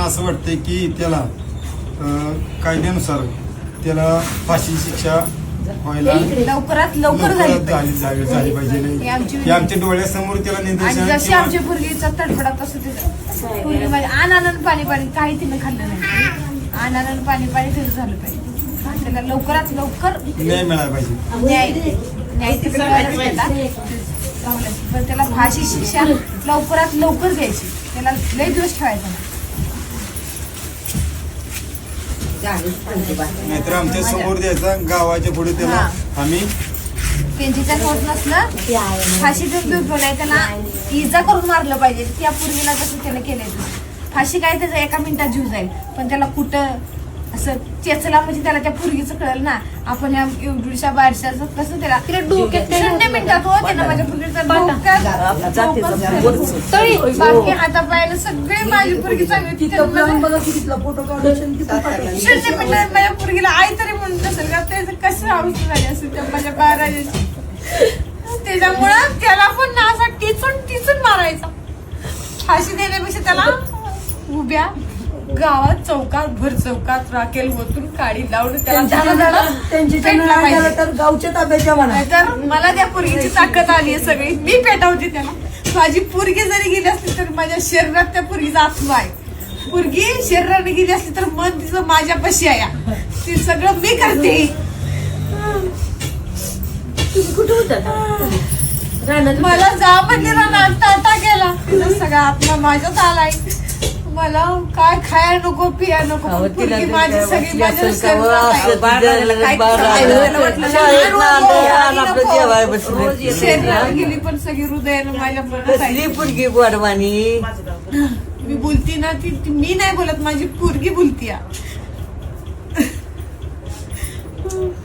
असं वाटतंय की त्याला कायद्यानुसार त्याला फाशी शिक्षा व्हायला लवकरात लवकर झाली पाहिजे. हे आमच्या डोळ्यासमोर त्याला आणि निदर्शन जशी आमच्या पूर्वीचा तडफडा तसं तिथं पूर्वी माझी आनंद पाणी काही तिनं खाल्लं नाही. आनंद पाणी तिथं झालं पाहिजे. त्याला लवकरात लवकर न्याय मिळाला पाहिजे. न्याय तिकडे मिळाला पण त्याला फाशी शिक्षा लवकरात लवकर द्यायची. त्याला लय दिवस ठेवायचा नाही. नाहीतर आमच्या समोर द्यायचा गावाच्या पुढे त्याला आम्ही पेंचीचा होत नसलं फाशी देऊन नाही त्याला इजा करून मारलं पाहिजे. त्या पूर्वीला जसं त्याने केलंय फाशी काय त्याचा एका मिनिटात जीव जाईल पण त्याला कुठं असं चेचला म्हणजे त्याला त्या पूर्वीचं कळलं ना आपण या एवढ्याशा बारशाचं कसं त्याला शून्य मिनिटात हो त्यानं माझ्या पूर्वीचा बाकी हातापायाला सगळे माझी पूर्वी चांगली शून्य मिनिटात माझ्या पूर्वीला आई तरी म्हणून नसेल का त्याचं कसं अवस्था झाली असेल त्या माझ्या बाराची. त्याच्यामुळं त्याला पण ना असा टिचून मारायचा. फाशी देण्यापेक्षा त्याला उभ्या गावात चौकात भर चौकात राखेल होतून काडी लावून त्याला गावच्या ताब्याच्या म्हणा तर मला त्या पोरगीची ताकद आली आहे सगळी. मी पेटवते त्याला. माझी पोरगी जरी गेली असली तर माझ्या शरीरात त्या पोरगीचा आत्मा आहे. पोरगी शरीराने गेली असली तर मन तिचं माझ्यापाशी आहे. ते सगळं मी करते. कुठे होता मला जा म्हणले रानात टाटा गेला. तिचा सगळा आत्मा माझ्यात आलाय. मला काय खाया नको पिया नको पोरगी माझी सगळी माझ्या शरीरात गेली पण सगळी हृदयानं माझ्या पोरगी गोडवाणी मी बोलती ना ती मी नाही बोलत माझी पोरगी बोलती.